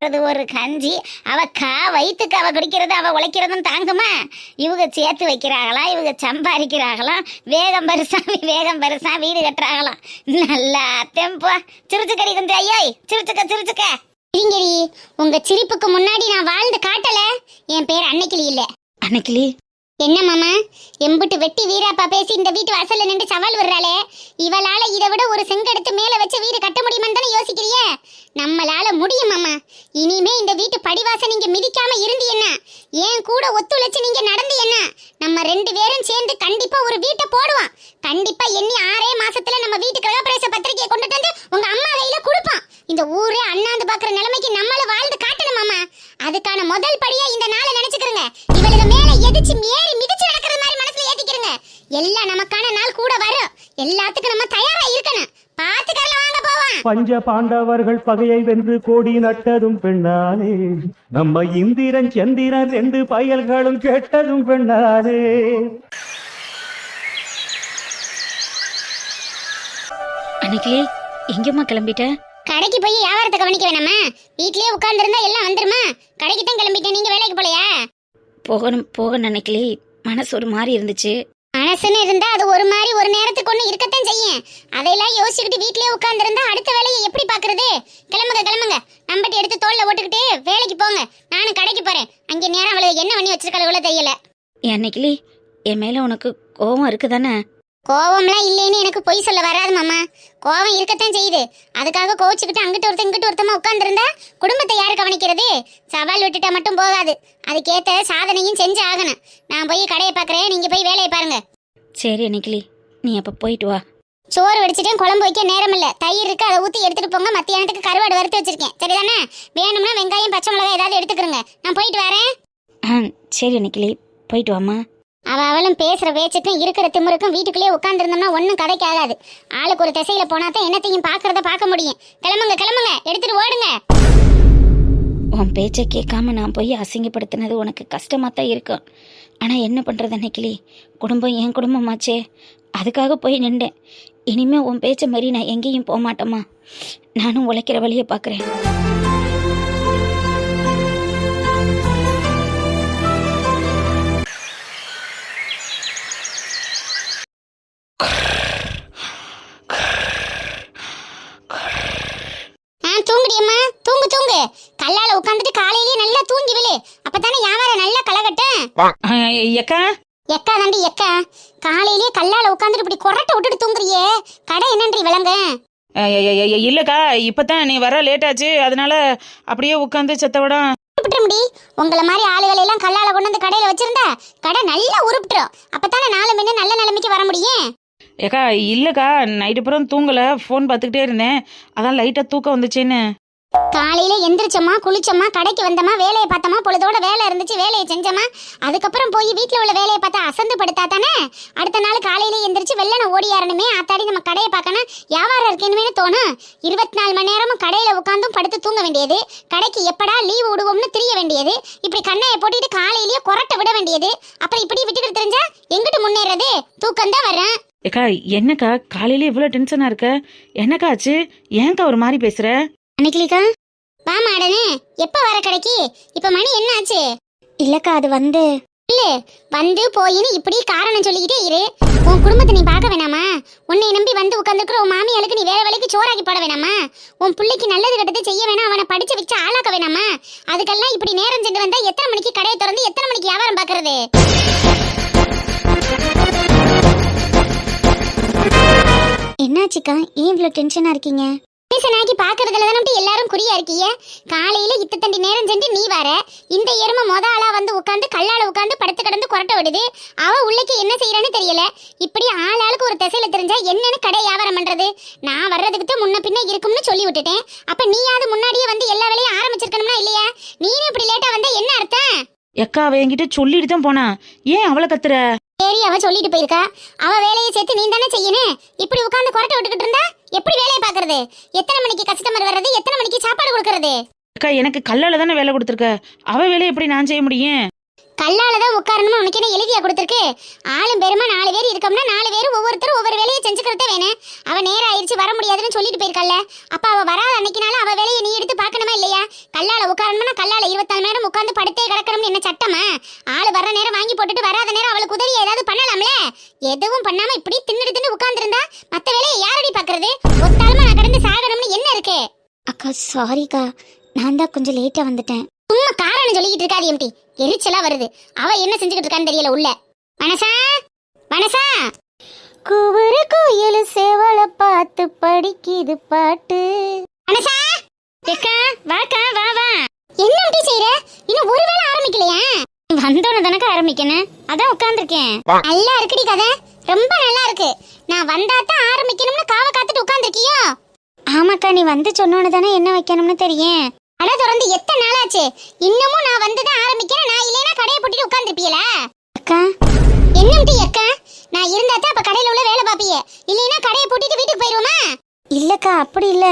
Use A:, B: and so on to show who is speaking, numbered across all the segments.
A: அது ஒரு கஞ்சி வயிற்றுக்கு அவ குடிக்கிறது அவ உழைக்கிறதும் தாங்குமா? இவங்க சேர்த்து வைக்கிறாங்களாம், இவங்க சம்பாதிக்கிறாங்களாம், வேகம் பெருசா வீடு கட்டுறாங்களாம். நல்லா தெம்பா சிரிச்சுக்கடி கொஞ்சம். ஐயோ சிரிச்சுக்க இருங்கடி. உங்க சிரிப்புக்கு முன்னாடி நான் வாழ்ந்து காட்டல. என் பேர் அன்னைக்கிளி இல்ல.
B: அன்னைக்கிளி
A: என்ன மாமா, எம்புட்டு வெட்டி வீராப்பா பேசி இந்த வீட்டு வாசல்ல நின்று சவால் விடுறாளே, இவளால இதை விட ஒரு செங்கெடுத்து மேல வச்சு வீடு கட்ட முடியுமான்னு தானே யோசிக்கிறிய? நம்மளால முடியும் மாமா. இனிமே இந்த வீட்டு படிவாசல் நீங்க மிதிக்காம இருந்து என்ன, ஏன் கூட ஒத்துழைச்சு நீங்க நடந்து என்ன, நம்ம 2 பேரும் சேர்ந்து கண்டிப்பா ஒரு வீட்டை போடுவோம். கண்டிப்பா எண்ணி 6 மாசத்துல நம்ம வீட்டு கிரகப்பிரவேச பத்திரிக்கையை கொண்டுட்டு வந்து உங்க அம்மா கையில கொடுப்போம். இந்த ஊரே அண்ணாந்து பாக்குற நிலைமைக்கு நம்மள வாழ்ந்து காட்டணும் மாமா. அதுக்கான முதல் படியா இந்த நாளை நினைச்சுக்கிறங்க. இவளுக்கு மேல எதிச்சு ஏறி மிதிச்சு நடக்கிற மாதிரி மனசுல ஏத்திக்கிறங்க. எல்லாம் நமக்கான நாள் கூட வரும். எல்லாத்துக்கும் நம்ம தயாரா இருக்கணும். பாத்துக்கறல, வாங்க போவோம்.
C: பஞ்ச பாண்டவர்கள் பகையை வென்று கோடி நட்டதும் பெண்ணானே, நம்ம இந்திரன் சந்திரன் 2 பயல்களும் கெட்டதும் பெண்ணானே.
B: அன்னைக்கிளி எங்கம்மா கிளம்பிட்ட?
A: கடைக்கு போய் வியாபாரத்தை கவனிக்க வேணாமா? வீட்லயே உட்கார்ந்து இருந்தா எல்லாம் வந்துருமா? கடைக்கு தான் கிளம்பிட்டேன். நீங்க வேலைக்கு போலையா?
B: போகணும் அன்னைக்கிளி. மனசு ஒரு மாதிரி இருந்துச்சு.
A: மனசுன்னு இருந்தா அது ஒரு மாதிரி ஒரு நேரத்துக்கு ஒண்ணு இருக்கத்தான் செய்யும். அதையெல்லாம் யோசிச்சுக்கிட்டு வீட்லயே உட்கார்ந்து இருந்தா அடுத்த வேலையை எப்படி பாக்குறது? கிளம்புங்க. நம்பட்டி எடுத்து தோல்ல ஓட்டுக்கிட்டு வேலைக்கு போங்க. நானும் கடைக்கு போறேன். அங்க நேரம் அவளை என்ன பண்ணி வச்சிருக்காளோ தெரியல.
B: அன்னைக்கிளி, என் மேல உனக்கு கோபம் இருக்குதானே?
A: கோவம்லாம் இல்லைன்னு எனக்கு பொய் சொல்ல வராது மாமா. கோவம் இருக்கத்தான் செய்யுது. அதுக்காக கோவிச்சுக்கிட்டு அங்கிட்டு ஒருத்தன் இங்கிட்டு ஒருத்தமா உட்கார்ந்துருந்தா குடும்பத்தை யாரு கவனிக்கிறது? சவால் விட்டுட்டா மட்டும் போகாது. அதுக்கேத்த சாதனையும் செஞ்சு ஆகணும். நான் போய் கடையை பாக்குறேன், நீங்க போய் வேலையை பாருங்க.
B: சரி அன்னைக்கிளி, நீ அப்ப போயிட்டு வா.
A: சோறு வடிச்சிட்டேன், குழம்பு வைக்க நேரம் இல்ல. தயிர் இருக்கு, அதை ஊத்தி எடுத்துட்டு போங்க. மத்தியானத்துக்கு கருவாடு வறுத்து வச்சிருக்கேன், சரிதானே? வேணும்னா வெங்காயம் பச்சை மிளகாய் ஏதாவது எடுத்துக்கிறங்க. நான் போயிட்டு வரேன்.
B: சரி அன்னைக்கிளி, போயிட்டு வாமா.
A: அவளும் பேசுற பேச்சுக்கும் இருக்கிற திமுருக்கும் வீட்டுக்குள்ளேயே உட்கார்ந்துருந்தோம்னா ஒன்றும் கதைக்கு ஆகாது. ஆளுக்கு ஒரு திசையில போனாதான் என்னத்தையும் பார்க்கறத பார்க்க முடியும். கிளம்புங்க, எடுத்துட்டு ஓடுங்க.
B: உன் பேச்சை கேட்காம நான் போய் அசிங்கப்படுத்தினது உனக்கு கஷ்டமா தான் இருக்கும். ஆனா என்ன பண்றது அன்னைக்கிளி, குடும்பம் என் குடும்பமாச்சே, அதுக்காக போய் நின்றேன். இனிமே உன் பேச்சை மாதிரி நான் எங்கேயும் போக மாட்டேம்மா. நானும் உழைக்கிற வழியை பார்க்குறேன்.
A: தூங்குடியம்மா, தூங்கு. கல்லால உட்காந்துட்டு காலையிலேயே நல்லா தூங்கி விழு. அப்பதானே வியாபாரம் நல்லா கலகட்டும்.
B: எக்கா
A: தாண்டி எக்கா, காலையிலேயே கல்லால உட்காந்துட்டு இப்படி கொரட்டை விட்டுட்டு தூங்குறியே, கடை என்னன்றி விளங்க?
D: இல்லக்கா, இப்பதான் நீ வர லேட் ஆச்சு, அதனால அப்படியே உட்காந்து செத்தவிடம்
A: முடி. உங்களை மாதிரி ஆளுகளை எல்லாம் கல்லால கொண்டு வந்து கடையில வச்சிருந்தா கடை நல்லா உருப்பிட்டுரும். அப்பதானே நாலு மணி நல்ல நிலைமைக்கு வர முடியும்.
D: ஏக்கா இல்லக்கா, நைட்டு அப்புறம் தூங்கல, ஃபோன் பார்த்துக்கிட்டே இருந்தேன், அதான் லைட்டா தூக்கம் வந்துச்சேன்னு.
A: காலையில எந்திரிச்சோமா, குளிச்சோமா, கடைக்கு வந்தோமா, வேலையை பார்த்தோமா, பொழுதோட வேலை இருந்துச்சு, வேலையை செஞ்சோமா, அதுக்கப்புறம் போய் வீட்டுல உள்ள வேலையை பார்த்தா அசந்து படுத்தா தானே அடுத்த நாள் காலையில எந்திரிச்சு வெள்ளன ஓடியாரணுமே. ஆத்தாடி நம்ம கடையை பார்க்கணும், வியாபாரம் இருக்கணுமே தோணும். 24 மணி நேரமும் கடையில உட்காந்தும் படுத்து தூங்க வேண்டியது, கடைக்கு எப்படா லீவு விடுவோம்னு தெரிய வேண்டியது, இப்படி கண்ணையை போட்டுட்டு காலையிலேயே கொரட்டை விட வேண்டியது. அப்புறம் இப்படி விட்டுக்கிட்டு தெரிஞ்சா எங்கிட்டு முன்னேறது? தூக்கம் தான் வரும்.
D: ஏக்கா என்னக்கா காலையில இவ்வளவு டென்ஷனா இருக்க? என்னக்கா ஆச்சு? ஏன்க்கா ஒரு மாதிரி பேசுற?
A: அன்னைக்கிலிக்கா வா மாடனே, எப்ப வர கடைக்கு? இப்ப மணி என்ன ஆச்சு?
B: இல்லக்கா, அது
A: வந்து போயின்னு இப்படி காரணம் சொல்லிக்கிட்டே இரு. உன் குடும்பத்தை நீ பார்க்க வேணாமா? உன்னை நம்பி வந்து உட்காந்துருக்கிற உன் மாமியாளுக்கு நீ வேற வேலைக்கு சோறாக்கி போட வேணாமா? உன் பிள்ளைக்கு நல்லது கட்டத்தை செய்ய வேணாம், அவனை படிச்சு வச்சு ஆளாக்க வேணாமா? அதுக்கெல்லாம் இப்படி நேரம் சென்று வந்தா எத்தனை மணிக்கு கடையை திறந்து எத்தனை மணிக்கு வியாபாரம் பாக்குறது?
B: என்னாச்சுக்கா, ஏன் இவ்வளவு டென்ஷனா இருக்கீங்க?
A: டென்ஷனாக்கி பாக்குறதுல தானே எல்லாரும் குறியா இருக்கீங்க. காலையில இத்தண்டி நேரம் சென்று நீ வர, இந்த எருமை மொத ஆளா வந்து உட்காந்து கல்லால உட்காந்து படுத்து கிடந்து கொரட்டை விடுது. அவ உள்ளக்கு என்ன செய்யறான்னு தெரியல. இப்படி ஆளாளுக்கு ஒரு திசையில தெரிஞ்சா என்னன்னு கடை வியாபாரம் பண்றது? நான் வர்றதுக்கு முன்ன பின்ன இருக்கும்னு சொல்லி விட்டுட்டேன். அப்ப நீயாவது முன்னாடியே வந்து எல்லா வேலையும் ஆரம்பிச்சிருக்கணும்னா இல்லையா? நீனும் இப்படி லேட்டா வந்தா என்ன அர்த்தம்?
D: எக்கா அவ என்கிட்ட சொல்லிட்டு தான் போனா, ஏன் அவளை கத்துற?
A: சரி, அவ சொல்லிட்டு போயிருக்கா, அவ வேலையை சேர்த்து நீ தானே செய்யணும். இப்படி உட்காந்து கொரட்டை விட்டுக்கிட்டு இருந்தா எப்படி வேலையை பாக்குறது? எத்தனை மணிக்கு கஸ்டமர் வர்றது? எத்தனை மணிக்கு சாப்பாடு கொடுக்கறது?
D: அக்கா எனக்கு கல்லால தானே வேலை கொடுத்துருக்க, அவ வேலையை எப்படி நான் செய்ய முடியும்?
A: கல்லால தான் உட்காரணுமா உனக்கு என்ன எழுதியா கொடுத்துருக்கு? ஆளும் பெருமா 4 பேர் இருக்கோம்னா 4 பேரும் ஒவ்வொருத்தரும் ஒவ்வொரு வேலையை செஞ்சுக்கிறதே வேணும். அவ நேரம் ஆயிடுச்சு வர முடியாதுன்னு சொல்லிட்டு போயிருக்கல்ல, அப்ப அவ வராத அன்னைக்குனால அவ வேலையை நீ எடுத்து பார்க்கணுமா இல்லையா? கல்லால உட்காரணும்னா கல்லால 24 நேரம் உட்கார்ந்து படுத்தே கிடக்கணும்னு என்ன சட்டமா? ஆளு வர்ற நேரம் வாங்கி போட்டுட்டு வராத நேரம் அவளுக்கு உதவி ஏதாவது பண்ணலாம்ல? எதுவும் பண்ணாம இப்படி தின்னு உட்கார்ந்துருந்தா மத்த வேலையை யாரடி பாக்குறது? ஒத்தாலுமா நான் கடந்து சாகணும்னு என்ன இருக்கு?
B: அக்கா சாரிக்கா, நான் தான் கொஞ்சம் லேட்டாக வந்துட்டேன்.
A: சும்மா காரணம் சொல்லிக்கிட்டு இருக்காது எம்டி, எரிச்சலா வருது. அவ என்ன செஞ்சுக்கிட்டு இருக்கான்னு தெரியல உள்ள. மனசா மனசா
B: கூவுற கோயில் சேவலை பார்த்து படிக்குது பாட்டு.
A: மனசா
B: அக்கா வாக்கா வா வா.
A: என்ன எம்டி செய்யற? இன்னும் ஒரு வேளை ஆரம்பிக்கலையா?
B: வந்தோன்னு தானக்கா ஆரம்பிக்கணும், அதான் உட்காந்துருக்கேன்.
A: நல்லா இருக்குடி கதை, ரொம்ப நல்லா இருக்கு. நான் வந்தாதான் ஆரம்பிக்கணும்னு காவ காத்துட்டு உட்கார்ந்துருக்கியோ?
B: ஆமாக்கா, நீ வந்து சொன்னோன்னு தானே என்ன வைக்கணும்னு தெரியும்.
A: கடை திறந்து எத்தனை நாளாச்சு? இன்னமும் நான் வந்ததான் ஆரம்பிக்கிறேன். நான் இல்லைன்னா கடையை போட்டுட்டு உட்கார்ந்துருப்பீங்களா?
B: அக்கா
A: என்ன எம்டி அக்கா? நான் இருந்தாதான் அப்ப கடையில உள்ள வேலை பாப்பிய, இல்லைன்னா கடையை பூட்டிட்டு வீட்டுக்கு போயிருவோமா?
B: இல்லக்கா அப்படி இல்ல,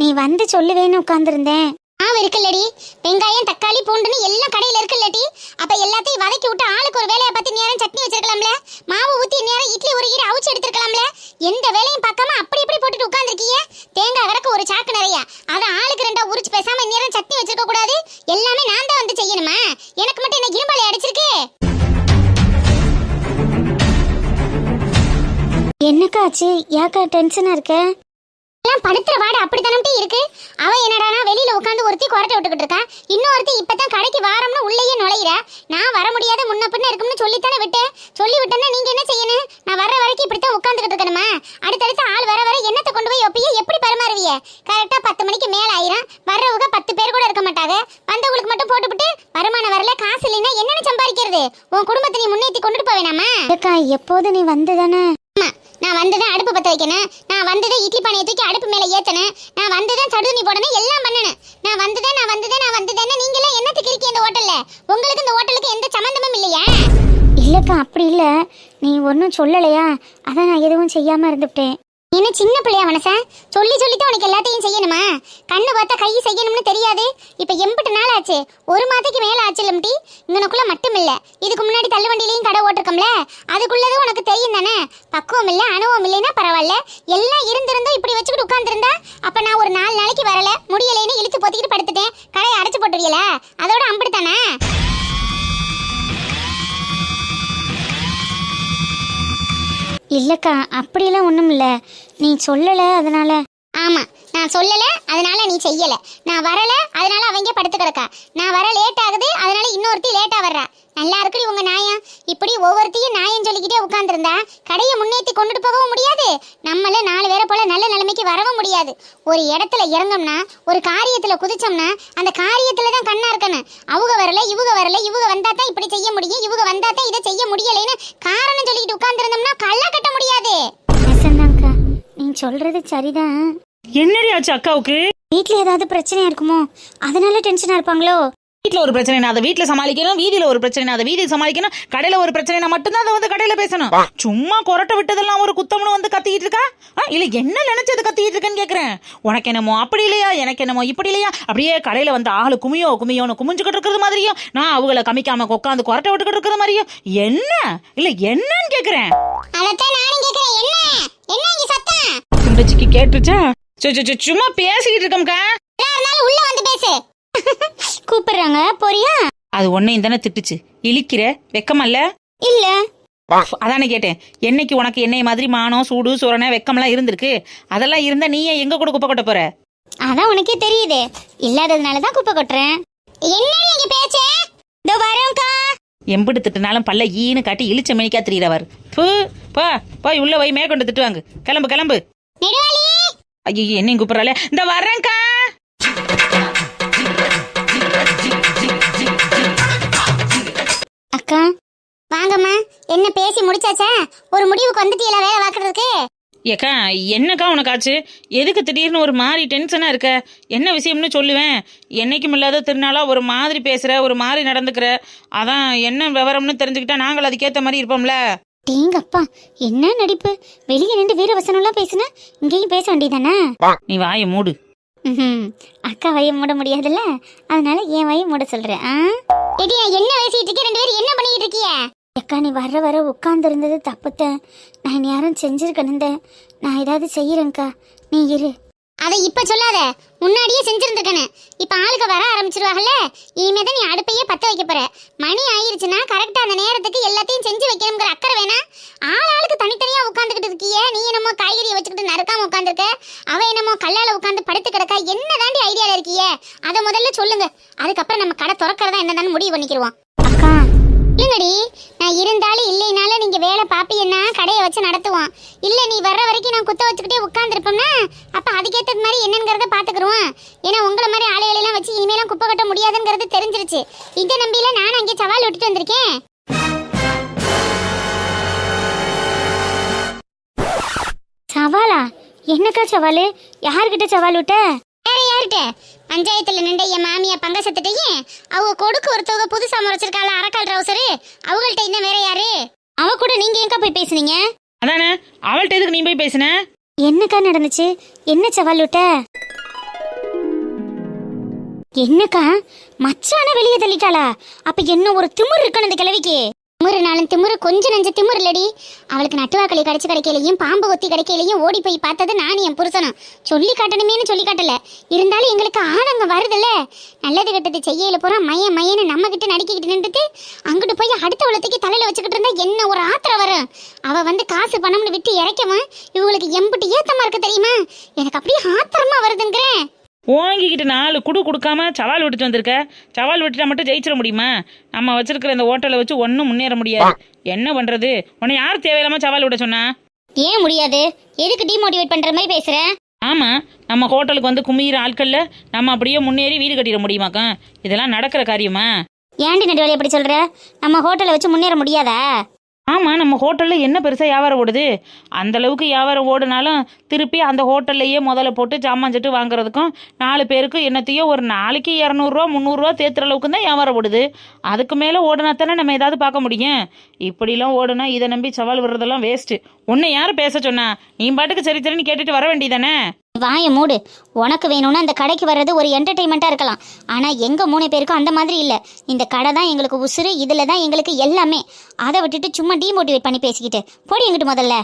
B: நீ வந்து சொல்லுவேன்னு உட்கார்ந்துருந்தேன்.
A: மாவு இருக்குல்லடி, வெங்காயம் தக்காளி பூண்டுன்னு எல்லாம் கடையில இருக்குல்லடி. அப்ப எல்லாத்தையும் வதக்கி விட்டு ஆளுக்கு ஒரு வேலையை பார்த்து நேரம் சட்னி வச்சிருக்கலாம்ல, மாவு ஊத்தி நேரம் இட்லி ஒரு ஈர அவிச்சு எடுத்துருக்கலாம்ல. எந்த வேலையும் பார்க்காம அப்படி இப்படி போட்டுட்டு உட்கார்ந்துருக்கீங்க. தேங்காய் கிடக்கு ஒரு சாக்கு நிறைய, அதை ஆளுக்கு 2 உரிச்சு பேசாம நேரம் சட்னி வச்சிருக்க கூடாது? எல்லாமே நான் தான் வந்து செய்யணுமா? எனக்கு மட்டும் என்ன இரும்பாலை அடிச்சிருக்கு?
B: என்னக்கா ஆச்சு? யாக்கா டென்ஷனா இருக்க?
A: எல்லாம் படுத்துற வாட அப்படித்தானே இருக்கு. அவ என்னடானா வெளியில உட்காந்து ஒருத்தி கொரட்டை விட்டுக்கிட்டு இருக்கா, இன்னொருத்தி இப்பதான் கடைக்கு வாரம்னு உள்ளேயே நுழையிற. நான் வர முடியாத முன்ன பின்ன இருக்கும்னு சொல்லித்தானே விட்டேன். சொல்லி விட்டேன்னா நீங்க என்ன செய்யணும்? நான் வர்ற வரைக்கும் இப்படித்தான் உட்காந்துக்கிட்டு இருக்கணுமா? அடுத்தடுத்து ஆள் வர வர என்னத்தை கொண்டு போய் வைப்பிய? எப்படி பரிமாறுவிய? கரெக்டா 10 மணிக்கு மேல ஆயிரும். வர்றவங்க 10 பேர் கூட இருக்க மாட்டாங்க. வந்தவங்களுக்கு மட்டும் போட்டுவிட்டு வருமானம் வரல காசு இல்லைன்னா என்னென்ன சம்பாதிக்கிறது? உன் குடும்பத்தை நீ முன்னேற்றி கொண்டுட்டு போவேனாமா?
B: அக்கா எப்போது நீ வந்துதானே?
A: நான் வந்துதான் அடுப்பு பத்த வைக்கணும், நான் வந்துதான் இட்லி பானையை தூக்கி அடுப்பு மேல ஏத்தணும், நான் வந்துதான் சடுனி போடணும், எல்லாம் பண்ணணும். நான் வந்துதான் நீங்க எல்லாம் என்னத்துக்கு இருக்கீங்க இந்த ஹோட்டல்ல? உங்களுக்கு இந்த ஹோட்டலுக்கு எந்த சம்பந்தமும் இல்லையா?
B: இல்லக்கா அப்படி இல்ல, நீ ஒன்றும் சொல்லலையா, அதான் நான் எதுவும் செய்யாம இருந்துட்டேன்.
A: என்ன சின்ன பிள்ளையா மனசா? சொல்லி சொல்லித்தான் உனக்கு எல்லாத்தையும் செய்யணுமா? கண்ணு பார்த்தா கை செய்யணும்னு தெரியாது. இப்ப எம்பிட்டு நாள் ஆச்சு? 1 மாதத்துக்கு மேல ஆச்சு லம்டி. இங்கனக்குள்ள மட்டும் இல்ல, இதுக்கு முன்னாடி தள்ளுவண்டிலையும் கடை ஓட்டிருக்கோம்ல, அதுக்குள்ளது உனக்கு தெரியும் தானே. பக்குவம் இல்ல அனுபவம் இல்லைன்னா பரவாயில்ல, எல்லாம் இருந்திருந்தோம் இப்படி வச்சுக்கிட்டு உட்கார்ந்துருந்தா அப்ப நான் ஒரு 4 நாளைக்கு வரல, முடியலைன்னு இழுத்து போத்திக்கிட்டு படுத்துட்டேன். கடையை அடைச்சு போட்டுருவீல, அதோட அம்பிடுத்தானே?
B: இல்லக்கா அப்படியெல்லாம் ஒன்றும் இல்லை, நீ சொல்லலை அதனால.
A: ஆமா, நான் சொல்லல அதனால நீ செய்யல. நான் வரல அதனால அவங்க படுத்து கிடக்கா. நான் வர லேட் ஆகுது அதனால இன்னொருத்தி லேட்டா வர்றா. நல்லா இருக்குடி உங்க நியாயம். இப்படி ஒவ்வொருத்தையும் நியாயம் சொல்லிக்கிட்டே உட்கார்ந்துருந்தா கடையை முன்னேற்றி கொண்டுட்டு போகவும் முடியாது, நம்மள 4 பேரை போல நல்ல நிலைமைக்கு வரவும் முடியாது. ஒரு இடத்துல இறங்கோம்னா, ஒரு காரியத்துல குதிச்சோம்னா அந்த காரியத்துல தான் கண்ணா இருக்கணும். அவங்க வரல இவங்க வந்தா தான் இப்படி செய்ய முடியும், இவங்க வந்தா தான் இதை செய்ய முடியலைன்னு காரணம் சொல்லிக்கிட்டு உட்கார்ந்துருந்தோம்னா கள்ள கட்ட முடியாது.
B: நெசந்தாங்க்கா, நீ சொல்றது சரிதான்.
D: என்னடி ஆச்சு அக்காவுக்கு?
B: வீட்டில் ஏதாவது பிரச்சனையா இருக்குமோ, அதனால டென்ஷனா இருப்பாங்களோ?
D: வீட்டில் ஒரு பிரச்சனை அதை வீட்டில் சமாளிக்கணும், வீதியில் ஒரு பிரச்சனை அதை வீதியில் சமாளிக்கணும், கடையில் ஒரு பிரச்சனை மட்டும்தான் அதை வந்து கடையில் பேசணும். சும்மா கொரட்டை விட்டதெல்லாம் ஒரு குத்தம்னு வந்து கத்திக்கிட்டு இருக்கா? இல்லை என்ன நினைச்சது கத்திக்கிட்டு இருக்கேன்னு கேட்குறேன். உனக்கு என்னமோ அப்படி இல்லையா, எனக்கு என்னமோ இப்படி இல்லையா, அப்படியே கடையில் வந்து ஆளு குமியோன்னு குமிஞ்சுக்கிட்டு இருக்கிறது மாதிரியும், நான் அவங்கள கமிக்காம உட்காந்து கொரட்டை விட்டுக்கிட்டு இருக்கிறது மாதிரியும் என்ன இல்லை என்னன்னு கேட்குறேன்.
A: அதத்தான் நானும் கேட்கிறேன். என்ன இங்க சத்தம்?
D: குண்டச்சிக்கு கேட்டுச்சா? சும்மா பேசிக்கிட்டு இருக்கோம்க்கா.
A: இருந்தாலும் உள்ள வந்து பேசு.
B: கூப்பிடுறாங்க போறியா?
D: அது ஒன்னையும் தானே திட்டுச்சு, இழிக்கிற வெக்கமல்ல?
B: இல்ல
D: அதானே கேட்டேன். என்னைக்கு உனக்கு என்னை மாதிரி மானம் சூடு சுரணை வெக்கம்லாம் இருந்திருக்கு? அதெல்லாம் இருந்தா நீ ஏன் எங்க கூட குப்பை கொட்ட போற?
B: அதான் உனக்கே தெரியுது, இல்லாததுனாலதான் குப்பை கொட்டுறேன்.
A: என்னடி இங்க பேச்சு?
B: இதோ வரேன்க்கா.
D: எம்பிட்டு திட்டுனாலும் பல்ல ஈன்னு காட்டி இழிச்ச மணிக்கா தெரியுறவர். போய் உள்ள போய் மேற்கொண்டு திட்டுவாங்க. கிளம்பு.
A: நெடுவாளி,
D: ஐயோ என்னையும் கூப்பிடறாளே. இந்த வர்றேன்க்கா.
B: அக்கா
A: வாங்கம்மா. என்ன பேசி முடிச்சாச்சா? ஒரு முடிவுக்கு வந்துட்டீங்களா வேலை பார்க்கறதுக்கு?
D: ஏக்கா என்னக்கா உனக்காச்சு? எதுக்கு திடீர்னு ஒரு மாதிரி டென்ஷனா இருக்க? என்ன விஷயம்னு சொல்லுவேன். என்னைக்கும் இல்லாத திருநாளா ஒரு மாதிரி பேசுற, ஒரு மாதிரி நடந்துக்கிற. அதான் என்ன விவரம்னு தெரிஞ்சுக்கிட்டா நாங்கள் அதுக்கேற்ற மாதிரி இருப்போம்ல.
B: டேங்கப்பா என்ன நடிப்பு! வெளியே நின்று வீரவசனம்லாம் பேசுன, இங்கேயும் பேச வேண்டியதானே?
D: நீ வாயை மூடு.
A: அக்கா வய மூட முடியாதுல்ல, அதனால என் வய மூட சொல்றேன். எடி என்ன பேசிட்டு இருக்கீங்க ரெண்டு பேரும், என்ன பண்ணிட்டு இருக்கீங்க? அக்கா நீ வர வர உட்கார்ந்து இருந்தது தப்புத்த, நான் யாரும் செஞ்சிருக்கணுந்த, நான் ஏதாவது செய்யறேன்க்கா, நீ இரு. அதை இப்ப சொல்லாத, முன்னாடியே செஞ்சிருந்துக்கணும். இப்ப ஆளுக வர ஆரம்பிச்சிருவாங்கல்ல, இனிமேதான் நீ அடுப்பையே பத்த வைக்க போற. மணி ஆயிருச்சுன்னா கரெக்டா அந்த நேரத்துக்கு எல்லாத்தையும் செஞ்சு வைக்கணுங்கிற அக்கறை வேணா? ஆளுக்கு தனித்தனியா உட்காந்துக்கிட்டு இருக்கியே, நீ என்னமோ காய்கறியை வச்சுக்கிட்டு நறுக்காம உட்காந்துருக்க, அவ என்னமோ கல்லால உட்காந்து படுத்து கிடக்கா. என்ன தாண்டி ஐடியால இருக்கியே, அதை முதல்ல சொல்லுங்க. அதுக்கப்புறம் நம்ம கடை திறக்கிறதா என்னதான்னு முடிவு பண்ணிக்கிடுவோம். அக்கா இல்லங்கடி, நான் இருந்தாலும் இல்லைனாலும் நீங்க வேலை பாப்பீங்கன்னா கடையை வச்சு நடத்துவோம். இல்ல நீ வர்ற வரைக்கும் நான் குத்த வச்சுக்கிட்டே உட்காந்துருப்போம்னா அப்ப அதுக்கேற்றது மாதிரி என்னங்கிறத பாத்துக்கிடுவோம். ஏன்னா உங்களை மாதிரி ஆளுகளெல்லாம் வச்சு இனிமேலாம் குப்பை கட்ட முடியாதுங்கிறது தெரிஞ்சிருச்சு. இதை நம்பியில நான் அங்கே சவால் விட்டுட்டு வந்திருக்கேன். சவாலா? என்னக்கா சவாலு? யாருக்கிட்ட சவால் விட்ட? வேற யார்கிட்ட? பஞ்சாயத்துல நின்ற என் மாமியா பங்கசத்துட்டையும் அவங்க கொடுக்கு ஒருத்தவங்க புதுசா முறைச்சிருக்காள அரக்கால் ட்ரௌசரு, அவங்கள்ட்ட இன்னும் வேற யாரு? அவ கூட நீங்க எங்க போய் பேசுனீங்க?
D: அதானே, அவள்கிட்ட எதுக்கு நீ போய் பேசுன?
A: என்னக்கா நடந்துச்சு? என்ன சவால் விட்ட? என்னக்கா மச்சான வெளியே தள்ளிட்டாளா? அப்ப என்ன ஒரு திமிர் இருக்கணும் அந்த கிழவிக்கு. திமுறுனாலும் திமுறு கொஞ்சம் நஞ்ச திமுறு இல்லடி. அவளுக்கு நட்டுவாக்களி கடிச்சு கிடைக்கலையும் பாம்பு கொத்தி கிடைக்கலையும் ஓடி போய் பார்த்தது நானும் என் புருஷனும். சொல்லி காட்டணுமேனு சொல்லி காட்டல, இருந்தாலும் எங்களுக்கு ஆனந்தம் வருதுல்ல. நல்லது கெட்டது செய்யல போறா மையன்னு நம்ம கிட்ட நடிக்கிட்டு நின்றுட்டு அங்கிட்டு போய் அடுத்த வளத்துக்கு தலையில வச்சுக்கிட்டு இருந்தா என்ன ஒரு ஆத்திரம் வரும். அவ வந்து காசு பணம்னு விட்டு இறைக்கவும் இவங்களுக்கு எம்பிட்டு ஏத்தமா இருக்கு தெரியுமா? எனக்கு அப்படியே ஆத்திரமா வருதுங்கிறேன்.
D: ஓங்கிக்கிட்டு 4 குடு கொடுக்காம சவால் விட்டுட்டு வந்திருக்க. சவால் விட்டுட்டா மட்டும் ஜெயிச்சிட முடியுமா? நம்ம வச்சிருக்கிற இந்த ஹோட்டலை வச்சு ஒன்றும் முன்னேற முடியாது. என்ன பண்றது? உன்னை யார் தேவையில்லாம சவால் விட சொன்னா?
A: ஏன் முடியாது? எதுக்கு டிமோட்டிவேட் பண்ற மாதிரி பேசுற?
D: ஆமா, நம்ம ஹோட்டலுக்கு வந்து குமியிற ஆட்கள்ல நம்ம அப்படியே முன்னேறி வீடு கட்டிட முடியுமாக்கா? இதெல்லாம் நடக்கிற காரியமா?
A: ஏண்டி நடுவலி எப்படி சொல்ற? நம்ம ஹோட்டலை வச்சு முன்னேற முடியாதா?
D: ஆமாம், நம்ம ஹோட்டலில் என்ன பெருசாக வியாபாரம் ஓடுது? அந்தளவுக்கு வியாபாரம் ஓடுனாலும் திருப்பி அந்த ஹோட்டல்லையே முதல்ல போட்டு ஜாமான் சட்டு வாங்குறதுக்கும் 4 பேருக்கு என்னத்தையோ ஒரு நாளைக்கு 200 300 தேத்துற அளவுக்கு தான் வியாபாரம் ஓடுது. அதுக்கு மேலே ஓடுனா தானே நம்ம ஏதாவது பார்க்க முடியும். இப்படிலாம் ஓடுனா இதை நம்பி சவால் விடுறதெல்லாம் வேஸ்ட்டு. உன்னை யார் பேச சொன்னா? நீ பாட்டுக்கு சரி சரின்னு கேட்டுட்டு வர வேண்டியதானே?
A: வாய மூடு. உனக்கு வேணும்னா அந்த கடைக்கு வர்றது ஒரு என்டர்டெயின்மெண்ட்டாக இருக்கலாம். ஆனால் எங்கள் 3 பேருக்கும் அந்த மாதிரி இல்லை. இந்த கடை தான் எங்களுக்கு உசுறு, இதில் தான் எங்களுக்கு எல்லாமே. அதை விட்டுட்டு சும்மா டிமோட்டிவேட் பண்ணி பேசிக்கிட்டு போடி எங்கிட்டு முதல்ல.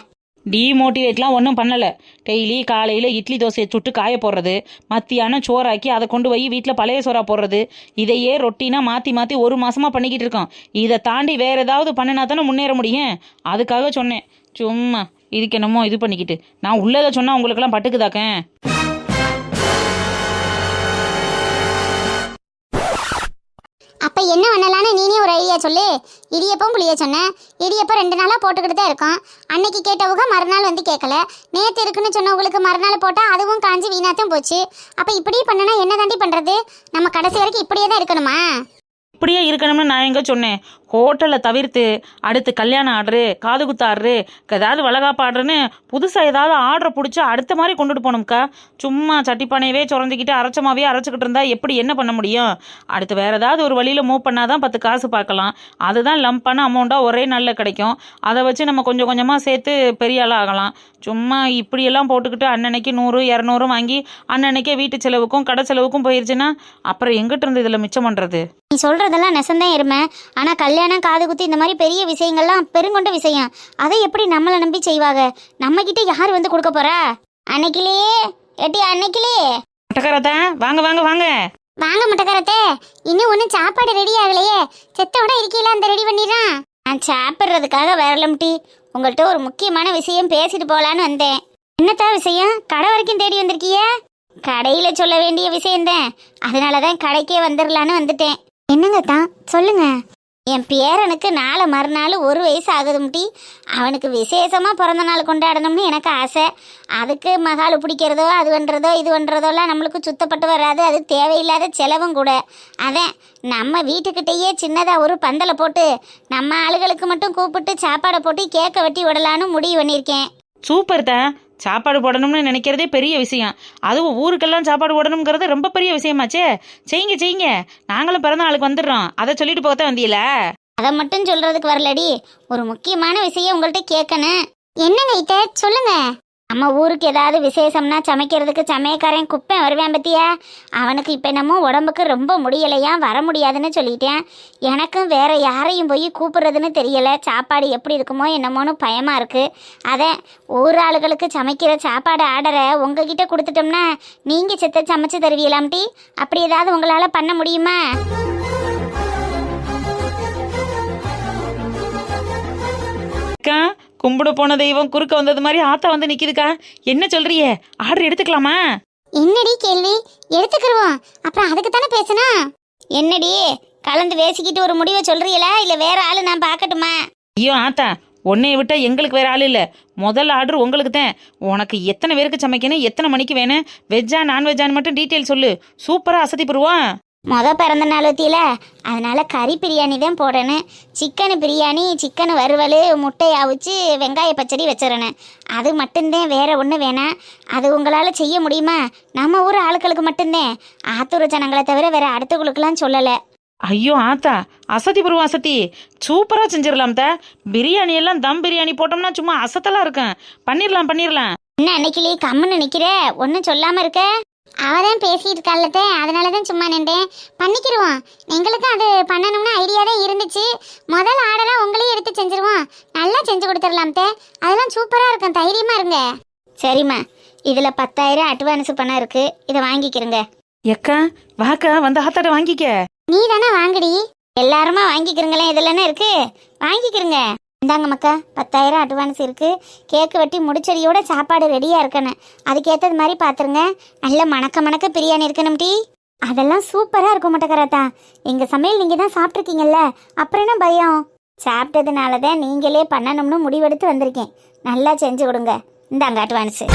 D: டிமோட்டிவேட்லாம் ஒன்றும் பண்ணலை. டெய்லி காலையில் இட்லி தோசையை சுட்டு காய போடுறது, மத்தியானம் சோறாக்கி அதை கொண்டு போய் வீட்டில் பழைய சோறா போடுறது, இதையே ரொட்டீனாக மாற்றி மாற்றி 1 மாதமாக பண்ணிக்கிட்டு இருக்கோம். இதை தாண்டி வேறு ஏதாவது பண்ணினா தானே முன்னேற முடியும். அதுக்காக சொன்னேன். சும்மா இதுக்கு என்னமோ இது பண்ணிக்கிட்டு நான் உள்ளதை சொன்னால் உங்களுக்கெல்லாம் பட்டுக்குதாக்க.
A: அப்போ என்ன பண்ணலான்னு நீனே ஒரு ஐடியா சொல்லு. இடியப்பம் புளிய சொன்னேன். இடியப்பம் 2 நாளாக போட்டுக்கிட்டு தான் இருக்கோம். அன்னைக்கு கேட்டவங்க மறுநாள் வந்து கேட்கல. நேற்று இருக்குன்னு சொன்னவங்களுக்கு மறுநாள் போட்டால் அதுவும் காஞ்சி வீணாத்தான் போச்சு. அப்போ இப்படியே பண்ணனா என்ன தாண்டி பண்ணுறது? நம்ம கடைசி வரைக்கும் இப்படியே தான் இருக்கணுமா?
D: இப்படியே இருக்கணும்னு நான் எங்கே சொன்னேன்? ஹோட்டலை தவிர்த்து அடுத்து கல்யாண ஆர்டரு, காது குத்து ஆர்டரு, ஏதாவது வளகாப்பு ஆர்டருன்னு புதுசாக ஏதாவது ஆர்டரை பிடிச்சி அடுத்த மாதிரி கொண்டுட்டு போகணும்க்கா. சும்மா சட்டிப்பானையவே சுரந்திக்கிட்டு அரைச்சமாவே அரைச்சிக்கிட்டு இருந்தா எப்படி என்ன பண்ண முடியும்? அடுத்து வேறு ஏதாவது ஒரு வழியில் மூவ் பண்ணாதான் 10 காசு பார்க்கலாம். அதுதான் லம்பான அமௌண்ட்டாக ஒரே நாளில் கிடைக்கும். அதை வச்சு நம்ம கொஞ்சம் கொஞ்சமாக சேர்த்து பெரிய ஆளாக ஆகலாம். சும்மா இப்படியெல்லாம் போட்டுக்கிட்டு அன்னன்னைக்கு 100 200 வாங்கி அன்னன்னைக்கே வீட்டு செலவுக்கும் கடை செலவுக்கும் போயிடுச்சுன்னா அப்புறம் எங்கிட்ட இருந்து இதில் மிச்சம் பண்ணுறது?
A: நீ சொல்கிறதெல்லாம் நெசந்தான் இருமை. ஆனால் கல்யாணம் காது குத்தி இந்த மாதிரி பெரிய விஷயங்கள்லாம் பெருங்கொண்ட விஷயம். அதை எப்படி நம்மளை நம்பி செய்வாங்க? நம்மக்கிட்ட யார் வந்து கொடுக்க போறா? அன்னைக்கிலே ஏட்டி அன்னைக்கிலே
D: மட்டக்காரத்தா, வாங்க வாங்க வாங்க
A: வாங்க மட்டக்காரத்தே. இன்னும் ஒன்றும் சாப்பாடு ரெடி ஆகலையே. செத்தோட இருக்கையில அந்த ரெடி பண்ணிடுறான். நான் சாப்பிட்றதுக்காக வரலம் டீ. உங்கள்கிட்ட ஒரு முக்கியமான விஷயம் பேசிட்டு போகலான்னு வந்தேன். என்னத்தா விஷயம்? கடை வரைக்கும் தேடி வந்திருக்கிய? கடையில் சொல்ல வேண்டிய விஷயம்தான். அதனால தான் கடைக்கே வந்துடலான்னு வந்துட்டேன். என்னங்க தான் சொல்லுங்க. என் பேரனுக்கு நாளை மறுநாள் 1 வயசு ஆகுதும்டி. அவனுக்கு விசேஷமாக பிறந்த நாள் கொண்டாடணும்னு எனக்கு ஆசை. அதுக்கு மகாலு பிடிக்கிறதோ அது பண்ணுறதோ இது பண்ணுறதோலாம் நம்மளுக்கு சுத்தப்பட்டு வராது. அது தேவையில்லாத செலவும் கூட. அதான் நம்ம வீட்டுக்கிட்டேயே சின்னதாக ஒரு பந்தலை போட்டு நம்ம ஆளுகளுக்கு மட்டும் கூப்பிட்டு சாப்பாடை போட்டு கேக்கை வெட்டி விடலான்னு முடிவு பண்ணியிருக்கேன்.
D: சூப்பர் தான். சாப்பாடு போடணும்னு நினைக்கிறதே பெரிய விஷயம். அதுவும் ஊருக்கெல்லாம் சாப்பாடு போடணுங்கிறது ரொம்ப பெரிய விஷயமாச்சே. செய்யுங்க செய்யுங்க, நாங்களும் பிறந்த நாளுக்கு வந்துடுறோம். அதை சொல்லிட்டு போகத்தான் வந்தீங்களா?
A: அதை மட்டும் சொல்றதுக்கு வரலடி, ஒரு முக்கியமான விஷயம் உங்கள்கிட்ட கேட்கணும். என்னங்க இத்த சொல்லுங்க. நம்ம ஊருக்கு ஏதாவது விசேஷம்னா சமைக்கிறதுக்கு சமயக்காரன் குப்பை வருவேன் பத்தியா, அவனுக்கு இப்போ என்னமோ உடம்புக்கு ரொம்ப முடியலையா, வர முடியாதுன்னு சொல்லிட்டேன். எனக்கும் வேற யாரையும் போய் கூப்பிடுறதுன்னு தெரியலை. சாப்பாடு எப்படி இருக்குமோ என்னமோன்னு பயமாக இருக்குது. அதை ஊர் ஆளுகளுக்கு சமைக்கிற சாப்பாடு ஆர்டரை உங்ககிட்ட கொடுத்துட்டோம்னா நீங்கள் செத்த சமைச்சு தருவீங்களாம்டி? அப்படி ஏதாவது உங்களால் பண்ண முடியுமா?
D: அக்கா, கும்பிட போன தெய்வம் குறுக்க வந்தது மாதிரி ஆத்தா வந்து நிக்குதுக்கா. என்ன சொல்றியே, ஆர்டர் எடுத்துக்கலாமா?
A: என்னடி கேள்வி? எடுத்துக்கிருவோம். அப்புறம் அதுக்கு தானே பேசணும். என்னடி கலந்து பேசிக்கிட்டு ஒரு முடிவை சொல்றீங்களா, இல்லை வேற ஆளு நான் பார்க்கட்டுமா?
D: ஐயோ ஆத்தா, உன்னைய விட்டா எங்களுக்கு வேற ஆள் இல்லை. முதல் ஆர்டர் உங்களுக்கு தான். உனக்கு எத்தனை பேருக்கு சமைக்கணும், எத்தனை மணிக்கு வேணும், வெஜ்ஜா நான்வெஜ்ஜான்னு மட்டும் டீட்டெயில் சொல்லு. சூப்பராக அசத்தி போடுவோம்.
A: பிறந்த நாள் வத்தியில, அதனால கறி பிரியாணி தான் போடணும். சிக்கனு பிரியாணி, சிக்கன் வறுவல், முட்டை அவிச்சு வெங்காய பச்சடி வச்சிடணும். அது மட்டும்தான், வேற ஒன்றும் வேணாம். அது உங்களால் செய்ய முடியுமா? நம்ம ஊர் ஆட்களுக்கு மட்டும்தான், ஆத்தூர் ஜனங்களை தவிர வேற அடுத்தவங்களுக்குலாம் சொல்லலை.
D: ஐயோ ஆத்தா, அசத்தி போடுவோம் அசத்தி. சூப்பராக செஞ்சிடலாம் தா. பிரியாணி எல்லாம் தம் பிரியாணி போட்டோம்னா சும்மா அசத்தலாம் இருக்கும். பண்ணிடலாம் பண்ணிடலாம்.
A: என்ன அன்னைக்கிலே கம்முன்னு நிற்கிற, ஒன்றும் சொல்லாமல் இருக்க? அவதான் பேசிட்டு இருக்காள்லத்தே, அதனால தான் சும்மா நின்றேன். பண்ணிக்கிடுவோம். எங்களுக்கும் அது பண்ணணும்னு ஐடியா தான் இருந்துச்சு. முதல் ஆர்டராக உங்களையும் எடுத்து செஞ்சுருவோம். நல்லா செஞ்சு கொடுத்துடலாம்த்தே. அதெல்லாம் சூப்பராக இருக்கும், தைரியமாக இருங்க. சரிம்மா, இதில் 10,000 அட்வான்ஸ் பணம் இருக்குது, இதை வாங்கிக்கிறங்க.
D: எக்கா வாக்கா, வந்து ஆத்தாட்ட வாங்கிக்க.
A: நீ தானே வாங்கடி. எல்லாருமா வாங்கிக்கிறங்களேன், இதில் என்ன இருக்கு, வாங்கிக்கிறங்க. இந்தாங்க மக்கா, 10,000 அட்வான்ஸ் இருக்குது. கேக்கு வெட்டி முடிச்சடியோட சாப்பாடு ரெடியாக இருக்கணும். அதுக்கேற்றது மாதிரி பார்த்துருங்க. நல்ல மணக்க பிரியாணி இருக்கணும் டீ. அதெல்லாம் சூப்பராக இருக்கும் மாட்டேக்கராத்தா. எங்கள் சமையல் நீங்கள் தான் சாப்பிட்ருக்கீங்கல்ல, அப்புறம் என்ன பயம்? சாப்பிட்டதுனால தான் நீங்களே பண்ணணும்னு முடிவெடுத்து வந்திருக்கேன். நல்லா செஞ்சு கொடுங்க. இந்தாங்க அட்வான்ஸு.